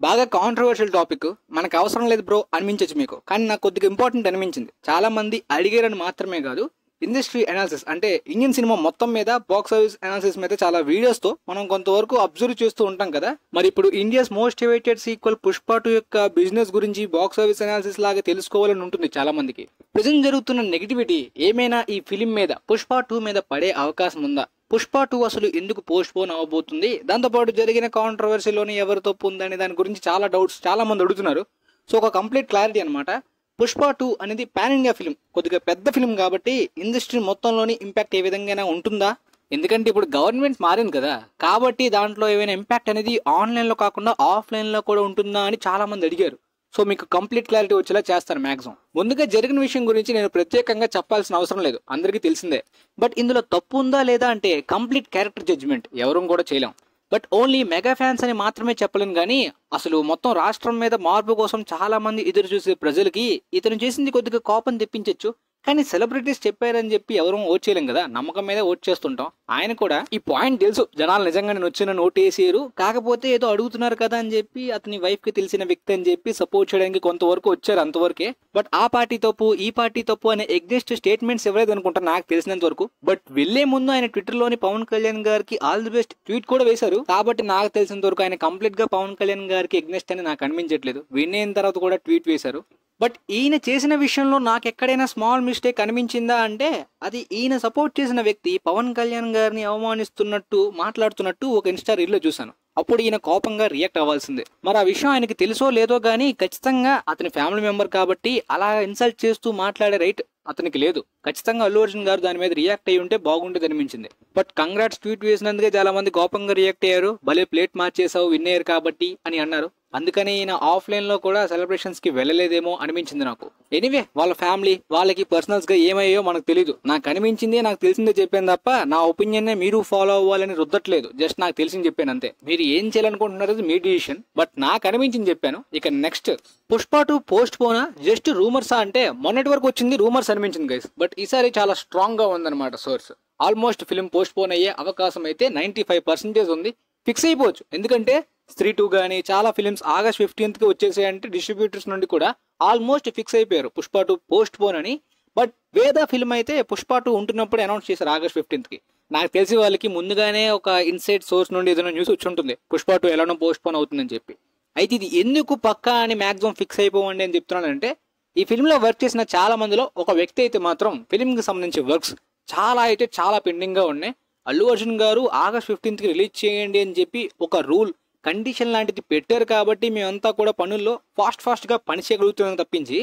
బాగా controversial topic, మనకు అవసరం లేదు బ్రో అనిపించచ్చు మీకు, కానీ నాకు కొద్దిగా ఇంపార్టెంట్ అనిపించింది. చాలా మంది అడిగారని మాత్రమే కాదు, ఇండస్ట్రీ అనాలిసిస్ అంటే ఇండియన్ సినిమా మొత్తం మీద బాక్స్ ఆఫీస్ అనాలిసిస్ మీద చాలా వీడియోస్ తో మనం కొంతవరకు అబ్జర్వ్ చేస్తూ ఉంటాం కదా. మరి ఇప్పుడు India's most awaited sequel Pushpa 2 యొక్క బిజినెస్ గురించి బాక్స్ ఆఫీస్ అనాలిసిస్ లాగా తెలుసుకోవాలని ఉంటుంది చాలా మందికి. ప్రెజెంట్ జరుగుతున్న నెగిటివిటీ ఏమైనా ఈ ఫిలిం మీద పుష్ప 2 మీద పడే అవకాశం ఉందా? పుష్ప 2 అసలు ఎందుకు పోస్ట్ పోన్ అవబోతుంది? దాంతోపాటు జరిగిన కాంట్రవర్సీలోని ఎవరు తప్పు ఉందని దాని గురించి చాలా డౌట్స్ చాలా మంది అడుగుతున్నారు. సో ఒక కంప్లీట్ క్లారిటీ అనమాట. పుష్ప 2 అనేది పాన్ ఇండియా ఫిలిం, కొద్దిగా పెద్ద ఫిలిం కాబట్టి ఇండస్ట్రీ మొత్తంలోని ఇంపాక్ట్ ఏ విధంగా ఉంటుందా? ఎందుకంటే ఇప్పుడు గవర్నమెంట్ మారింది కదా, కాబట్టి దాంట్లో ఏమైనా ఇంపాక్ట్ అనేది ఆన్లైన్లో కాకుండా ఆఫ్లైన్లో కూడా ఉంటుందా అని చాలా మంది అడిగారు. సో మీకు కంప్లీట్ క్లారిటీ వచ్చేలా చేస్తాను మ్యాక్సిమం. ముందుగా జరిగిన విషయం గురించి నేను ప్రత్యేకంగా చెప్పాల్సిన అవసరం లేదు, అందరికీ తెలిసిందే. బట్ ఇందులో తప్పు ఉందా లేదా అంటే కంప్లీట్ క్యారెక్టర్ జడ్జ్మెంట్ ఎవరూ కూడా చేయలేం. బట్ ఓన్లీ మెగా ఫ్యాన్స్ అని మాత్రమే చెప్పలేను, కానీ అసలు మొత్తం రాష్ట్రం మీద మార్పు కోసం చాలా మంది ఎదురు చూసే ప్రజలకి ఇతను చేసింది కొద్దిగా కోపం తెప్పించవచ్చు. కానీ సెలబ్రిటీస్ చెప్పారని చెప్పి ఎవరూ ఓట్ చేయలేం కదా, నమ్మకం మీద ఓట్ చేస్తుంటాం. ఆయన కూడా ఈ పాయింట్ తెలుసు, జనాలు నిజంగా నేను వచ్చిన ఓట్ వేసారు, కాకపోతే ఏదో అడుగుతున్నారు కదా అని చెప్పి అతని వైఫ్ కి తెలిసిన వ్యక్తి అని చెప్పి సపోర్ట్ చేయడానికి కొంతవరకు వచ్చారు, అంతవరకే. బట్ ఆ పార్టీ తప్పు ఈ పార్టీ తప్పు అనే ఎగ్నెస్ట్ స్టేట్మెంట్స్ ఇవ్వలేదు అనుకుంటా నాకు తెలిసినంత వరకు. బట్ వెళ్లే ముందు ఆయన ట్విట్టర్ లోని పవన్ కళ్యాణ్ గారికి ఆల్ ది బెస్ట్ ట్వీట్ కూడా వేశారు. కాబట్టి నాకు తెలిసినంత వరకు ఆయన కంప్లీట్ గా పవన్ కళ్యాణ్ గారికి ఎగ్నెస్ట్ అని నాకు అనిపించట్లేదు. విన్ అయిన తర్వాత కూడా ట్వీట్ వేశారు. బట్ ఈయన చేసిన విషయంలో నాకు ఎక్కడైనా స్మాల్ మిస్టేక్ అనిపించిందా అంటే అది ఈయన సపోర్ట్ చేసిన వ్యక్తి పవన్ కళ్యాణ్ గారిని అవమానిస్తున్నట్టు మాట్లాడుతున్నట్టు ఒక ఇన్స్టా రీల్ లో చూశాను. అప్పుడు ఈయన కోపంగా రియాక్ట్ అవ్వాల్సిందే. మరి ఆ విషయం ఆయనకి తెలుసో లేదో గానీ ఖచ్చితంగా అతని ఫ్యామిలీ మెంబర్ కాబట్టి అలా ఇన్సల్ట్ చేస్తూ మాట్లాడే రైట్ అతనికి లేదు. ఖచ్చితంగా అల్లు అర్జున్ గారు దాని మీద రియాక్ట్ అయ్యి ఉంటే బాగుండేది అనిపించింది. బట్ కంగ్రాట్స్ ట్వీట్ వేసినందుకే చాలా మంది కోపంగా రియాక్ట్ అయ్యారు. భలే ప్లేట్ మార్చేసావు విన్ అయ్యారు కాబట్టి అని అన్నారు. అందుకని ఈయన ఆఫ్లైన్ లో కూడా సెలబ్రేషన్స్ కి వెళ్ళలేదేమో అనిపించింది నాకు. ఎనీవే వాళ్ళ ఫ్యామిలీ వాళ్ళకి పర్సనల్స్ గా ఏమయ్యో మనకు తెలీదు. నాకు అనిపించింది నాకు తెలిసిందే చెప్పాను తప్ప నా ఒపీనియన్ మీరు ఫాలో అవ్వాలని రుద్దట్లేదు. జస్ట్ నాకు తెలిసింది చెప్పాను అంతే. మీరు ఏం చేయాలనుకుంటున్నారు మీ డిసిషన్, బట్ నాకు అనిపించింది చెప్పాను. ఇక నెక్స్ట్ పుష్ప 2 పోస్ట్ పోనా జస్ట్ రూమర్సా అంటే మొన్నటి వరకు వచ్చింది రూమర్స్ అనిపించింది గైస్. బట్ ఈసారి చాలా స్ట్రాంగ్ గా ఉందన్నమాట source. Almost film post phone అయ్యే అవకాశం అయితే 95% ఉంది. ఫిక్స్ అయిపోవచ్చు, ఎందుకంటే స్త్రీ 2 గానీ చాలా ఫిలిమ్స్ ఆగస్ట్ 15th కి వచ్చేసాయంటే డిస్ట్రిబ్యూటర్స్ నుండి కూడా ఆల్మోస్ట్ ఫిక్స్ అయిపోయారు పుష్ప 2 పోస్ట్ పోన్ అని. బట్ వేద ఫిల్మ్ అయితే పుష్ప 2 ఉంటున్నప్పుడు అనౌన్స్ చేశారు ఆగస్ట్ 15th కి. నాకు తెలిసి వాళ్ళకి ముందుగానే ఒక ఇన్సైడ్ సోర్స్ నుండి ఏదైనా న్యూస్ వచ్చి ఉంటుంది పుష్ప 2 ఎలానో పోస్ట్ పోన్ అవుతుందని చెప్పి. అయితే ఇది ఎందుకు పక్కా అని మాక్సిమం ఫిక్స్ అయిపోవండి అని చెప్తున్నానంటే ఈ ఫిల్మ్ లో వర్క్ చేసిన చాలా మందిలో ఒక వ్యక్తి అయితే మాత్రం ఫిల్మ్ కి సంబంధించి వర్క్స్ చాలా పెండింగ్ గా ఉన్నాయి. అల్లు అర్జున్ గారు ఆగస్ట్ 15th కి రిలీజ్ చేయండి అని చెప్పి ఒక రూల్ కండిషన్ లాంటిది పెట్టారు కాబట్టి మేమంతా కూడా పనుల్లో ఫాస్ట్ గా పని చేయగలుగుతున్నాం తప్పించి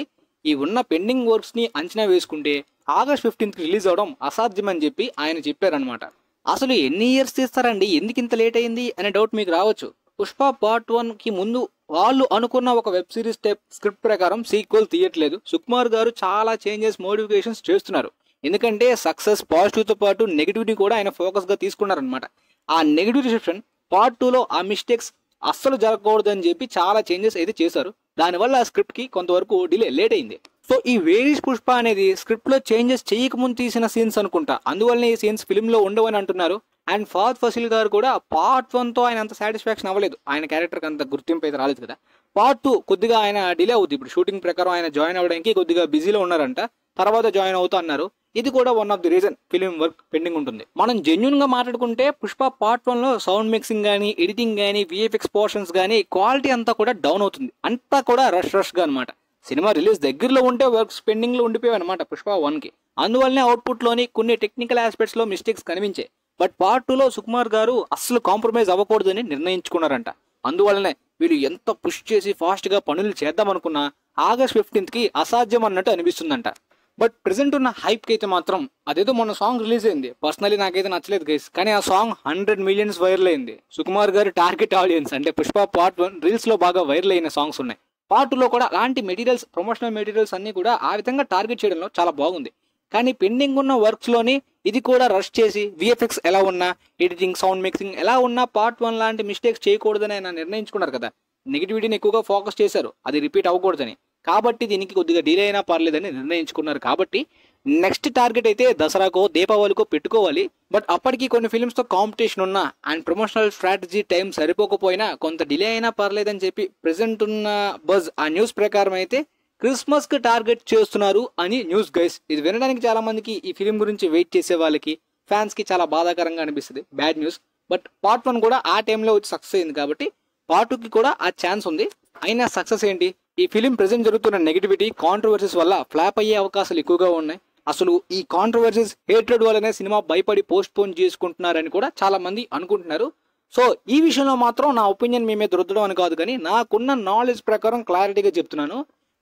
ఈ ఉన్న పెండింగ్ వర్క్స్ ని అంచనా వేసుకుంటే ఆగస్ట్ 15th కి రిలీజ్ అవడం అసాధ్యం అని చెప్పి ఆయన చెప్పారనమాట. అసలు ఎన్ని ఇయర్స్ తీస్తారండి, ఎందుకు ఇంత లేట్ అయింది అనే డౌట్ మీకు రావచ్చు. పుష్ప పార్ట్ 1 కి ముందు వాళ్ళు అనుకున్న ఒక వెబ్ సిరీస్ టైప్ స్క్రిప్ట్ ప్రకారం సీక్వెల్ తీయట్లేదు. సుకుమార్ గారు చాలా చేంజెస్ మోడిఫికేషన్స్ చేస్తున్నారు. ఎందుకంటే సక్సెస్ పాజిటివ్ తో పాటు నెగిటివిటీ కూడా ఆయన ఫోకస్ గా తీసుకున్నారనమాట. ఆ నెగిటివ్ రిసెప్షన్ పార్ట్ 2లో ఆ మిస్టేక్స్ అస్సలు జరగకూడదు అని చెప్పి చాలా చేంజెస్ అయితే చేశారు. దానివల్ల ఆ స్క్రిప్ట్ కి కొంతవరకు లేట్ అయింది. సో ఈ వేరీస్ పుష్ప అనేది స్క్రిప్ట్ లో చేంజెస్ చేయకముందు తీసిన సీన్స్ అనుకుంటా, అందువల్లనే ఈ సీన్స్ ఫిల్మ్ లో ఉండవని అంటున్నారు. అండ్ ఫహద్ ఫసీల్ గారు కూడా పార్ట్ 1 తో ఆయన అంత సాటిస్ఫాక్షన్ అవ్వలేదు, ఆయన క్యారెక్టర్ అంత గుర్తింపు అయితే రాలేదు కదా. పార్ట్ 2 కొద్దిగా ఆయన డిలే అవుతుంది. ఇప్పుడు షూటింగ్ ప్రకారం ఆయన జాయిన్ అవ్వడానికి కొద్దిగా బిజీలో ఉన్నారంట, తర్వాత జాయిన్ అవుతా అన్నారు. ఇది కూడా one of the reason film work pending ఉంటుంది. మనం జెన్యున్ గా మాట్లాడుకుంటే పుష్ప పార్ట్ 1 లో సౌండ్ మిక్సింగ్ గానీ ఎడిటింగ్ గానీ విఎఫ్ఎక్స్ పోర్షన్స్ గానీ క్వాలిటీ అంతా కూడా డౌన్ అవుతుంది. అంతా కూడా రష్ గా అనమాట. సినిమా రిలీజ్ దగ్గరలో ఉంటే వర్క్స్ పెండింగ్ లో ఉండిపోయాయి అనమాట పుష్ప 1 కి. అందువల్లనే అవుట్పుట్ లోని కొన్ని టెక్నికల్ ఆస్పెక్ట్స్ లో మిస్టేక్స్ కనిపించాయి. బట్ పార్ట్ 2లో సుకుమార్ గారు అస్సలు కాంప్రమైజ్ అవ్వకూడదని నిర్ణయించుకున్నారంట. అందువల్లనే వీళ్ళు ఎంత పుష్ చేసి ఫాస్ట్ గా పనులు చేద్దాం అనుకున్నా ఆగస్ట్ 15th కి అసాధ్యం అన్నట్టు అనిపిస్తుందంట. బట్ ప్రెసెంట్ ఉన్న హైప్ కి అయితే మాత్రం అదేదో మొన్న సాంగ్ రిలీజ్ అయింది, పర్సనలీ నాకైతే నచ్చలేదు గైస్. కానీ ఆ సాంగ్ 100 million వైరల్ అయింది. సుకుమార్ గారు టార్గెట్ ఆడియన్స్ అంటే పుష్ప పార్ట్ 1 రీల్స్ లో బాగా వైరల్ అయిన సాంగ్స్ ఉన్నాయి. పార్ట్ 2లో కూడా అలాంటి మెటీరియల్స్ ప్రమోషనల్ మెటీరియల్స్ అన్ని కూడా ఆ విధంగా టార్గెట్ చేయడంలో చాలా బాగుంది. కానీ పెండింగ్ ఉన్న వర్క్స్ లోని ఇది కూడా రష్ చేసి విఎఫ్ఎక్స్ ఎలా ఉన్నా ఎడిటింగ్ సౌండ్ మిక్సింగ్ ఎలా ఉన్నా పార్ట్ 1 లాంటి మిస్టేక్స్ చేయకూడదని ఆయన నిర్ణయించుకున్నారు కదా. నెగిటివిటీని ఎక్కువగా ఫోకస్ చేశారు, అది రిపీట్ అవ్వకూడదని. కాబట్టి దీనికి కొద్దిగా డిలే అయినా పర్లేదని నిర్ణయించుకున్నారు. కాబట్టి నెక్స్ట్ టార్గెట్ అయితే దసరాకో దీపావళికో పెట్టుకోవాలి. బట్ అప్పటికి కొన్ని ఫిల్మ్స్ తో కాంపిటీషన్ ఉన్నా అండ్ ప్రమోషనల్ స్ట్రాటజీ టైం సరిపోకపోయినా కొంత డిలే అయినా పర్లేదని చెప్పి ప్రెసెంట్ ఉన్న బజ్ ఆ న్యూస్ ప్రకారం అయితే క్రిస్మస్ కి టార్గెట్ చేస్తున్నారు అని న్యూస్ గైస్. ఇది వినడానికి చాలా మందికి ఈ ఫిలిం గురించి వెయిట్ చేసే వాళ్ళకి ఫ్యాన్స్ కి చాలా బాధాకరంగా అనిపిస్తుంది, బ్యాడ్ న్యూస్. బట్ పార్ట్ 1 కూడా ఆ టైంలో వచ్చి సక్సెస్ అయింది కాబట్టి పార్ట్ 2కి కూడా ఆ ఛాన్స్ ఉంది. అయినా సక్సెస్ ఏంటి, ఈ ఫిలిం ప్రెసెంట్ జరుగుతున్న నెగిటివిటీ కాంట్రవర్సీస్ వల్ల ఫ్లాప్ అయ్యే అవకాశాలు ఎక్కువగా ఉన్నాయి. అసలు ఈ కాంట్రవర్సీస్ హేట్రెడ్ వల్లనే సినిమా భయపడి పోస్ట్ పోన్ చేసుకుంటున్నారని కూడా చాలా మంది అనుకుంటున్నారు. సో ఈ విషయంలో మాత్రం నా ఒపీనియన్ మీ మీద రుద్దడం అని కాదు, కానీ నాకున్న నాలెడ్జ్ ప్రకారం క్లారిటీగా చెప్తున్నాను.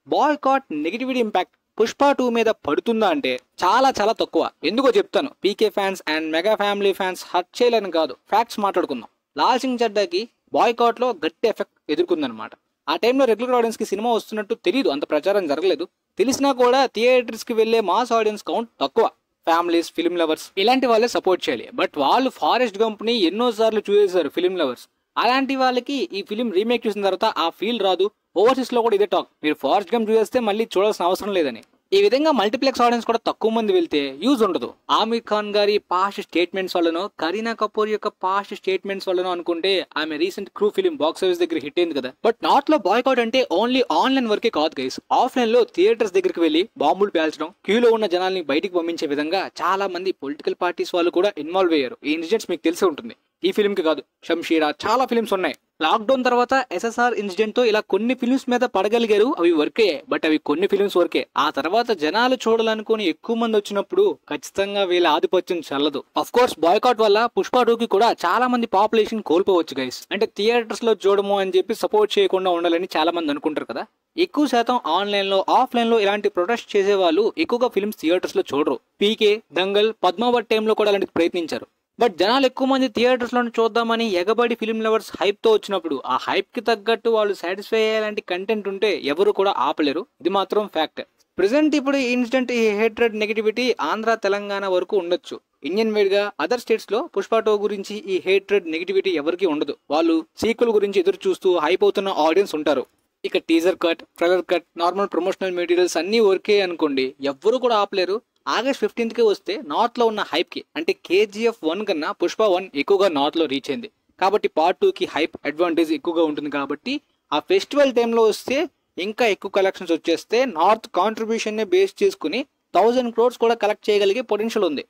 బాయ్కాట్ నెగిటివిటీ ఇంపాక్ట్ పుష్ప 2 మీద పడుతుందా అంటే చాలా చాలా తక్కువ. ఎందుకో చెప్తాను. పీకే fans and mega family fans hurt చేయాలని కాదు, ఫ్యాక్ట్స్ మాట్లాడుకుందాం. లాల్ సింగ్ చడ్డాకి బాయ్కాట్ లో గట్టి ఎఫెక్ట్ ఎదుర్కొందనమాట. ఆ టైంలో రెగ్యులర్ ఆడియన్స్ కి సినిమా వస్తున్నట్టు తెలియదు, అంత ప్రచారం జరగలేదు. తెలిసినా కూడా థియేటర్స్ కి వెళ్లే మాస్ ఆడియన్స్ కౌంట్ తక్కువ. ఫ్యామిలీస్, ఫిల్మ్ లవర్స్ ఇలాంటి వాళ్ళే సపోర్ట్ చేయాలి. బట్ వాళ్ళు ఫారెస్ట్ గంప్ని ఎన్నోసార్లు చూసేశారు ఫిల్మ్ లవర్స్. అలాంటి వాళ్ళకి ఈ ఫిలిం రీమేక్ చూసిన తర్వాత ఆ ఫీల్ రాదు. ఓవర్సీస్ లో కూడా ఇదే టాక్, మీరు ఫారెస్ట్ గంప్ చూసేస్తే మళ్ళీ చూడాల్సిన అవసరం లేదని. ఈ విధంగా మల్టీప్లెక్స్ ఆడియన్స్ కూడా తక్కువ మంది వెళ్తే యూజ్ ఉండదు. ఆమిర్ ఖాన్ గారి పాస్ట్ స్టేట్మెంట్స్ వల్లనో, కరీనా కపూర్ యొక్క పాస్ట్ స్టేట్మెంట్స్ వల్లనో అనుకుంటే ఆమె recent crew film box office దగ్గర హిట్ అయింది కదా. బట్ నార్త్ లో బాయ్కాట్ అంటే ఓన్లీ ఆన్లైన్ వరకే కాదు గైస్. ఆఫ్లైన్ లో థియేటర్స్ దగ్గరికి వెళ్లి బాంబులు పేల్చడం, క్యూలో ఉన్న జనాల్ని బయటికి పంపించే విధంగా చాలా మంది పొలిటికల్ పార్టీస్ వాళ్ళు కూడా ఇన్వాల్వ్ అయ్యారు. ఈ ఇన్సిడెంట్స్ మీకు తెలిసి ఉంటుంది. ఈ ఫిల్మ్ కి కాదు, షంషీరా, చాలా ఫిల్మ్స్ ఉన్నాయి. లాక్డౌన్ తర్వాత ఎస్ఎస్ఆర్ ఇన్సిడెంట్ తో ఇలా కొన్ని ఫిల్మ్స్ మీద పడగలిగారు. అవి వర్కే, బట్ అవి కొన్ని ఫిల్మ్స్ వరకే. ఆ తర్వాత జనాలు చూడాలనుకుని ఎక్కువ మంది వచ్చినప్పుడు ఖచ్చితంగా వీళ్ళ ఆధిపత్యం చల్లదు. అఫ్ కోర్స్ బాయ్కాట్ వల్ల పుష్ప 2కి కూడా చాలా మంది పాపులేషన్ కోల్పోవచ్చు గైస్. అంటే థియేటర్స్ లో చూడము అని చెప్పి సపోర్ట్ చేయకుండా ఉండాలని చాలా మంది అనుకుంటారు కదా. ఎక్కువ శాతం ఆన్లైన్ లో, ఆఫ్లైన్ లో ఇలాంటి ప్రొటెస్ట్ చేసే వాళ్ళు ఎక్కువగా ఫిల్మ్స్ థియేటర్స్ లో చూడరు. పీకే, దంగల్, పద్మావత్ టైంలో కూడా అలాంటి ప్రయత్నించారు. బట్ జనాలు ఎక్కువ మంది థియేటర్స్ లో చూద్దామని ఎగబడి ఫిల్మ్ లవర్స్ హైప్ తో వచ్చినప్పుడు ఆ హైప్ కి తగ్గట్టు వాళ్ళు సాటిస్ఫై అయ్యేలాంటి కంటెంట్ ఉంటే ఎవరు కూడా ఆపలేరు. ఇది మాత్రం ఫ్యాక్ట్. ప్రెసెంట్ ఇప్పుడు ఈ ఇన్సిడెంట్, ఈ హేట్రెడ్ నెగిటివిటీ ఆంధ్ర, తెలంగాణ వరకు ఉండొచ్చు. ఇండియన్ వైడ్ గా అదర్ స్టేట్స్ లో పుష్ప 2 గురించి ఈ హేట్రెడ్ నెగిటివిటీ ఎవరికి ఉండదు. వాళ్ళు సీక్వెల్ గురించి ఎదురు చూస్తూ హైప్ అవుతున్న ఆడియన్స్ ఉంటారు. ఇక teaser cut, trailer cut, normal promotional materials అన్ని ఓకే అనుకోండి, ఎవ్వరు కూడా ఆపలేరు. ఆగస్ట్ 15కి వస్తే నార్త్ లో ఉన్న హైప్ కి, అంటే KGF 1 కన్నా పుష్ప 1 ఎక్కువగా నార్త్ లో రీచ్ అయింది కాబట్టి పార్ట్ 2కి హైప్ అడ్వాంటేజ్ ఎక్కువగా ఉంటుంది. కాబట్టి ఆ ఫెస్టివల్ టైంలో వస్తే ఇంకా ఎక్కువ కలెక్షన్స్ వచ్చేస్తే నార్త్ కాంట్రిబ్యూషన్ ని బేస్ చేసుకుని 1000 crores కూడా కలెక్ట్ చేయగలిగే పొటెన్షియల్ ఉంది.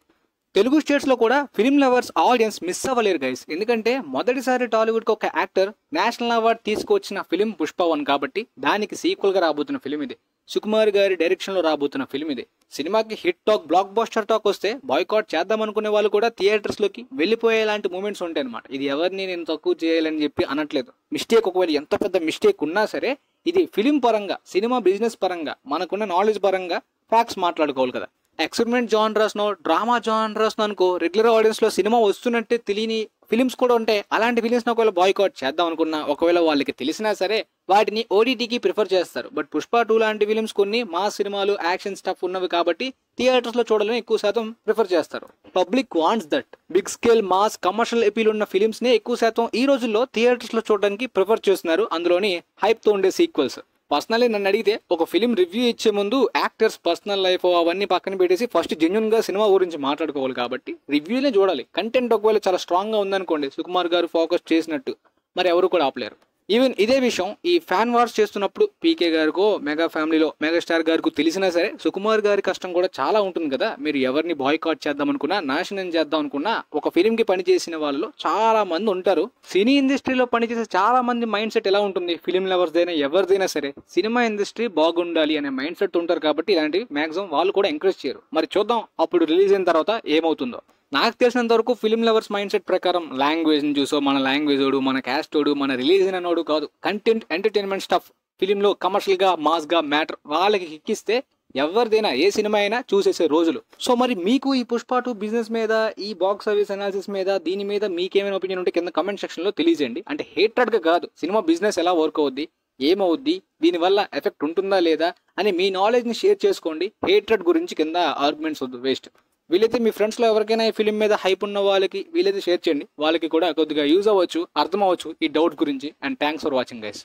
తెలుగు స్టేట్స్ లో కూడా ఫిల్మ్ లవర్స్ ఆడియన్స్ మిస్ అవ్వలేరు గైస్. ఎందుకంటే మొదటిసారి టాలీవుడ్ కి ఒక యాక్టర్ నేషనల్ అవార్డ్ తీసుకొచ్చిన ఫిలిం పుష్ప 1 కాబట్టి దానికి సీక్వెల్ గా రాబోతున్న ఫిలిం ఇది. సుకుమార్ గారి డైరెక్షన్ లో రాబోతున్న ఫిల్మ్ ఇది. సినిమాకి hit talk, block buster talk వస్తే బాయ్కాట్ చేద్దాం అనుకునే వాళ్ళు కూడా థియేటర్స్ లోకి వెళ్ళిపోయేలాంటి మూమెంట్స్ ఉంటాయి అనమాట. ఇది ఎవరిని నేను తక్కువ చేయాలని చెప్పి అనట్లేదు. మిస్టేక్ ఒకవేళ ఎంత పెద్ద మిస్టేక్ ఉన్నా సరే ఇది ఫిలిం పరంగా, సినిమా బిజినెస్ పరంగా, మనకున్న నాలెడ్జ్ పరంగా ఫ్యాక్ట్స్ మాట్లాడుకోవాలి కదా. ఎక్స్పెరిమెంట్ జానరస్ నో, డ్రామా జానరస్ నో అనుకో, రెగ్యులర్ ఆడియన్స్ లో సినిమా వస్తున్నట్టే తెలియని ఫిలిమ్స్ కూడా ఉంటాయి. అలాంటి ఫిలిమ్స్ ఒకవేళ బాయ్కాట్ చేద్దాం అనుకున్నా, ఒకవేళ వాళ్ళకి తెలిసినా సరే వాటిని ఓటీటీకి ప్రిఫర్ చేస్తారు. బట్ పుష్ప 2 లాంటి ఫిలిమ్స్ కొన్ని మాస్ సినిమాలు, యాక్షన్ స్టఫ్ ఉన్నవి కాబట్టి థియేటర్స్ లో చూడాలని ఎక్కువ శాతం ప్రిఫర్ చేస్తారు. Public wants that. Big scale, mass, commercial appeal ఉన్న ఫిలిమ్స్ నే ఎక్కువ శాతం ఈ రోజుల్లో థియేటర్స్ లో చూడడానికి ప్రిఫర్ చేస్తున్నారు. అందులోని హైప్ తో ఉండే సీక్వెల్స్. పర్సనల్లీ నన్ను అడిగితే ఒక ఫిలిం రివ్యూ ఇచ్చే ముందు యాక్టర్స్ పర్సనల్ లైఫ్ అవన్నీ పక్కన పెట్టేసి ఫస్ట్ జెన్యున్ గా సినిమా గురించి మాట్లాడుకోవాలి. కాబట్టి రివ్యూనే చూడాలి. కంటెంట్ ఒకవేళ చాలా స్ట్రాంగ్ గా ఉందనుకోండి, సుకుమార్ గారు ఫోకస్ చేసినట్టు, మరి ఎవరు కూడా ఆపలేరు. ఈవెన్ ఇదే విషయం ఈ ఫ్యాన్ వార్స్ చేస్తున్నప్పుడు పీకే గారికో, మెగా ఫ్యామిలీలో మెగాస్టార్ గారికి తెలిసినా సరే సుకుమార్ గారి కష్టం కూడా చాలా ఉంటుంది కదా. మీరు ఎవరిని బాయ్కాట్ చేద్దాం అనుకున్నా, నాశనం చేద్దాం అనుకున్నా, ఒక ఫిలిం కి పనిచేసిన వాళ్ళలో చాలా మంది ఉంటారు. సినీ ఇండస్ట్రీలో పనిచేసే చాలా మంది మైండ్ సెట్ ఎలా ఉంటుంది, ఫిలిం లవర్స్ అయినా ఎవరిదైనా సరే సినిమా ఇండస్ట్రీ బాగుండాలి అనే మైండ్ సెట్ ఉంటారు. కాబట్టి ఇలాంటివి మాక్సిమం వాళ్ళు కూడా ఎంకరేజ్ చేయరు. మరి చూద్దాం అప్పుడు రిలీజ్ అయిన తర్వాత ఏమవుతుందో. నాకు తెలిసినంత వరకు ఫిలిం లవర్స్ మైండ్ సెట్ ప్రకారం లాంగ్వేజ్ ని చూసో, మన లాంగ్వేజ్ ఓడు, మన క్యాస్ట్ ఓడు, మన రిలీజ్ అయినోడు కాదు, కంటెంట్, ఎంటర్టైన్మెంట్ స్టఫ్ ఫిలింలో కమర్షియల్ గా, మాస్ గా మ్యాటర్ వాళ్ళకి ఎక్కిస్తే ఎవరిదైనా ఏ సినిమా అయినా చూసేసే రోజులు. సో మరి మీకు ఈ పుష్ప 2 బిజినెస్ మీద, ఈ బాక్స్ సర్వీస్ అనాలిసిస్ మీద, దీని మీద మీకేమైనా ఒపీనియన్ ఉంటే కింద కమెంట్ సెక్షన్ లో తెలియజేయండి. అంటే హేట్రెడ్ గా కాదు, సినిమా బిజినెస్ ఎలా వర్క్ అవుద్ది, ఏమవుద్ది, దీనివల్ల ఎఫెక్ట్ ఉంటుందా లేదా అని మీ నాలెడ్జ్ ని షేర్ చేసుకోండి. హేట్రెడ్ గురించి కింద ఆర్గ్యుమెంట్స్ వద్దు, వేస్ట్. వీలైతే మీ ఫ్రెండ్స్ లో ఎవరికైనా ఈ ఫిలిం మీద హైప్ ఉన్న వాళ్ళకి వీలైతే షేర్ చేయండి. వాళ్ళకి కూడా కొద్దిగా యూజ్ అవ్వచ్చు, అర్థం అవ్వచ్చు ఈ డౌట్ గురించి. And thanks for watching guys.